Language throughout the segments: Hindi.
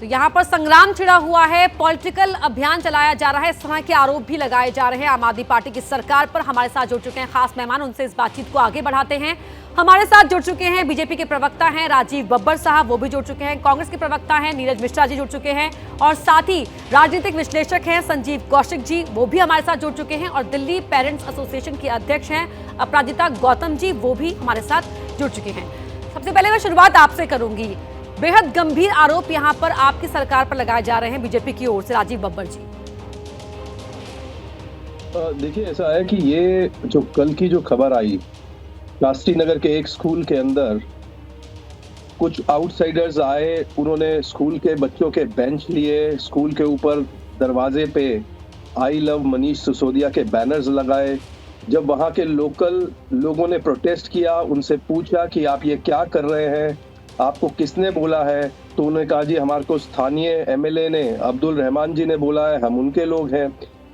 तो यहाँ पर संग्राम छिड़ा हुआ है, पॉलिटिकल अभियान चलाया जा रहा है, इस तरह के आरोप भी लगाए जा रहे हैं आम आदमी पार्टी की सरकार पर। हमारे साथ जुड़ चुके हैं खास मेहमान, उनसे इस बातचीत को आगे बढ़ाते हैं। हमारे साथ जुड़ चुके हैं बीजेपी के प्रवक्ता हैं राजीव बब्बर साहब, वो भी जुड़ चुके हैं। कांग्रेस के प्रवक्ता हैं नीरज मिश्रा जी जुड़ चुके हैं, और साथ ही राजनीतिक विश्लेषक हैं संजीव कौशिक जी, वो भी हमारे साथ जुड़ चुके हैं। और दिल्ली पेरेंट्स एसोसिएशन के अध्यक्ष हैं अपराजिता गौतम जी, वो भी हमारे साथ जुड़ चुके हैं। सबसे पहले मैं शुरुआत आपसे करूंगी। बेहद गंभीर आरोप यहां पर आपकी सरकार पर लगाए जा रहे हैं बीजेपी की ओर से, राजीव बब्बर जी। देखिए, ऐसा है कि ये जो कल की जो खबर आई, राष्ट्रीय नगर के एक स्कूल के अंदर कुछ आउटसाइडर्स आए, उन्होंने स्कूल के बच्चों के बेंच लिए, स्कूल के ऊपर दरवाजे पे आई लव मनीष सिसोदिया के बैनर्स लगाए। जब वहाँ के लोकल लोगों ने प्रोटेस्ट किया, उनसे पूछा कि आप ये क्या कर रहे हैं, आपको किसने बोला है, तो उन्होंने कहा जी हमारे को स्थानीय एमएलए ने, अब्दुल रहमान जी ने बोला है, हम उनके लोग हैं।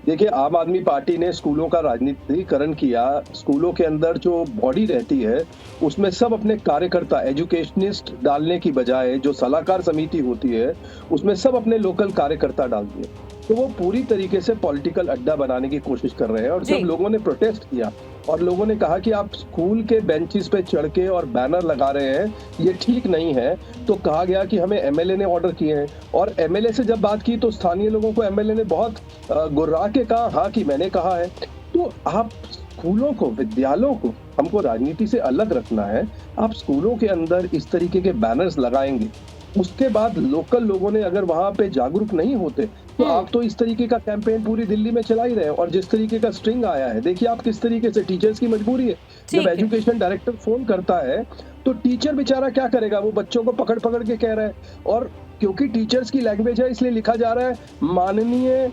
देखिए, आम आदमी पार्टी ने स्कूलों का राजनीतिकरण किया। स्कूलों के अंदर जो बॉडी रहती है उसमें सब अपने कार्यकर्ता, एजुकेशनिस्ट डालने की बजाय जो सलाहकार समिति होती है उसमें सब अपने लोकल कार्यकर्ता डाल दिए, तो वो पूरी तरीके से पॉलिटिकल अड्डा बनाने की कोशिश कर रहे हैं। और जब लोगों ने प्रोटेस्ट किया और लोगों ने कहा कि आप स्कूल के बेंचेस पे चढ़ के और बैनर लगा रहे हैं, ये ठीक नहीं है, तो कहा गया कि हमें एमएलए ने ऑर्डर किए हैं। और एमएलए से जब बात की तो स्थानीय लोगों को एमएलए ने बहुत गुर्रा के कहा हाँ कि मैंने कहा है। तो आप स्कूलों को, विद्यालयों को, हमको राजनीति से अलग रखना है। आप स्कूलों के अंदर इस तरीके के बैनर्स लगाएंगे, उसके बाद लोकल लोगों ने अगर वहां पे जागरूक नहीं होते तो आप तो इस तरीके का कैंपेन पूरी दिल्ली में चला ही रहे हैं। और जिस तरीके का स्ट्रिंग आया है, देखिए आप किस तरीके से, टीचर्स की मजबूरी है। जब एजुकेशन डायरेक्टर फोन करता है तो टीचर बेचारा क्या करेगा, वो बच्चों को पकड़ पकड़ के कह रहा है, और क्योंकि टीचर्स की लैंग्वेज है इसलिए लिखा जा रहा है माननीय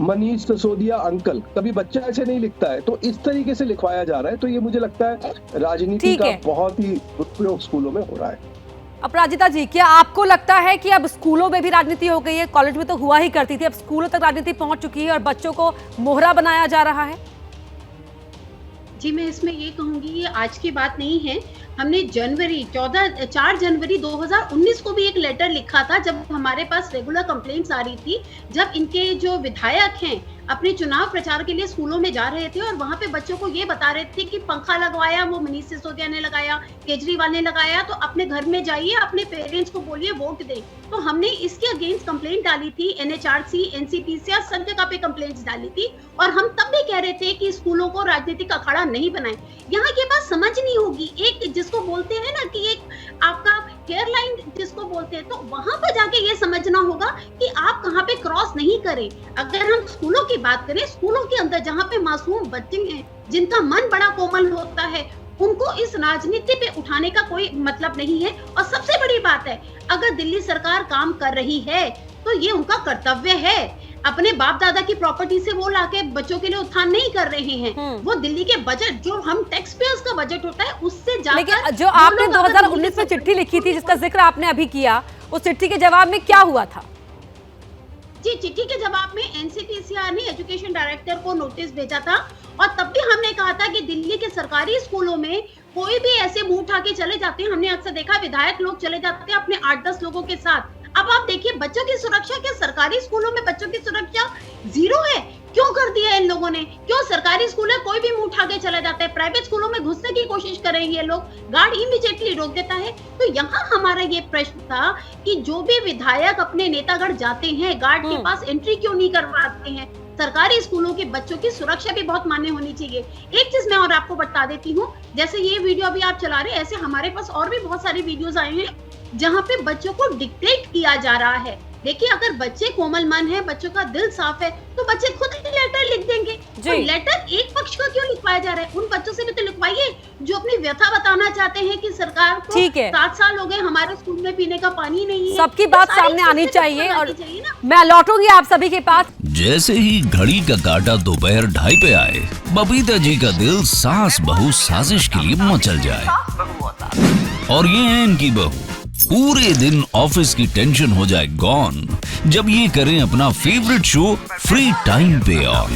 मनीष सिसोदिया अंकल, कभी बच्चा ऐसे नहीं लिखता है, तो इस तरीके से लिखवाया जा रहा है। तो ये मुझे लगता है राजनीति का बहुत ही दुरुपयोग स्कूलों में हो रहा है। अपराजिता जी, क्या आपको लगता है कि अब स्कूलों में भी राजनीति हो गई है? कॉलेज में तो हुआ ही करती थी, अब स्कूलों तक राजनीति पहुंच चुकी है और बच्चों को मोहरा बनाया जा रहा है? जी, मैं इसमें ये कहूंगी, ये आज की बात नहीं है। हमने 4 जनवरी 2019 को भी एक लेटर लिखा था, जब हमारे पास रेगुलर कंप्लेंट्स आ रही थी, जब इनके जो विधायक हैं अपने चुनाव प्रचार के लिए स्कूलों में जा रहे थे और वहां पे बच्चों को ये बता रहे थे कि पंखा लगवाया वो मनीष सिसोदिया ने लगाया, केजरीवाल ने लगाया, तो अपने घर में जाइए, अपने पेरेंट्स को बोलिए वोट दें। तो हमने इसके अगेंस्ट कंप्लेंट डाली थी, एनएचआरसी, एनसीपीसी और सब जगह पे कंप्लेंट्स डाली थी, और हम तब भी कह रहे थे कि स्कूलों को राजनीतिक अखाड़ा नहीं बनाए। यहाँ की बात समझ नहीं होगी, एक जिसको बोलते हैं ना कि एक आपका हेयरलाइन जिसको बोलते हैं, तो वहां पर जाके ये समझना होगा कि आप कहाँ पे क्रॉस नहीं करें। अगर हम स्कूलों की बात करें, स्कूलों के अंदर जहाँ पे मासूम बच्चे हैं जिनका मन बड़ा कोमल होता है, उनको इस राजनीति पे उठाने का कोई मतलब नहीं है। और सबसे बड़ी बात है, अगर दिल्ली सरकार काम कर रही है तो ये उनका कर्तव्य है। अपने बाप दादा की प्रॉपर्टी से वो लाके बच्चों के लिए उत्थान नहीं कर रहे हैं, वो दिल्ली के बजट, जो हम टैक्स पेयर्स का बजट होता है, उससे जाकर। लेकिन जो आपने 2019 में चिट्ठी लिखी थी, जिसका जिक्र आपने अभी किया, उस चिट्ठी के जवाब में क्या हुआ था? जी, चिट्ठी के जवाब में एनसीपीसीआर ने एजुकेशन डायरेक्टर को नोटिस भेजा था, और तब भी हमने कहा था कि दिल्ली के सरकारी स्कूलों में कोई भी ऐसे मुंह उठा के चले जाते हैं। हमने अक्सर देखा विधायक लोग चले जाते हैं अपने 8-10 लोगों के साथ। अब आप देखिए, बच्चों की सुरक्षा, क्या सरकारी स्कूलों में बच्चों की सुरक्षा जीरो है? क्यों कर दिया इन लोगों ने? क्यों सरकारी स्कूल है कोई भी मुंह उठा के चला जाता है, प्राइवेट स्कूलों में घुसने की कोशिश करेंगे ये लोग, गार्ड इमीडिएटली रोक देता है। तो यहाँ हमारा ये प्रश्न था कि जो भी विधायक अपने नेतागढ़ जाते हैं, गार्ड के पास एंट्री क्यों नहीं करवाते हैं? सरकारी स्कूलों के बच्चों की सुरक्षा भी बहुत मान्य होनी चाहिए। एक चीज मैं और आपको बता देती हूँ, जैसे ये वीडियो अभी आप चला रहे हैं, ऐसे हमारे पास और भी बहुत सारी वीडियोस आए हैं जहाँ पे बच्चों को डिक्टेट किया जा रहा है। देखिए, अगर बच्चे कोमल मन है, बच्चों का दिल साफ है, तो बच्चे खुद ही लेटर लिख देंगे। तो लेटर एक पक्ष का क्यों लिखवाया जा रहा है? उन बच्चों से भी तो लिखवाइए जो अपनी व्यथा बताना चाहते हैं कि सरकार को 7 साल हो गए, हमारे स्कूल में पीने का पानी नहीं है। सबकी बात सामने आनी चाहिए। और मैं लौटूंगी आप सभी के पास। जैसे ही घड़ी का काटा दोपहर 2:30 पे आए, बबीता जी का दिल सास बहू साजिश के लिए मचल जाए। और ये है इनकी बहू, पूरे दिन ऑफिस की टेंशन हो जाए गॉन जब ये करें अपना फेवरेट शो फ्री टाइम पे ऑन।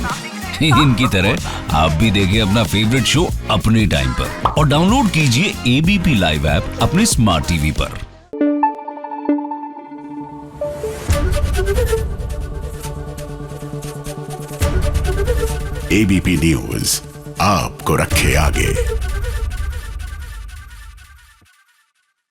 इनकी तरह आप भी देखें अपना फेवरेट शो अपने टाइम पर और डाउनलोड कीजिए एबीपी लाइव ऐप अपने स्मार्ट टीवी पर। एबीपी न्यूज आपको रखे आगे।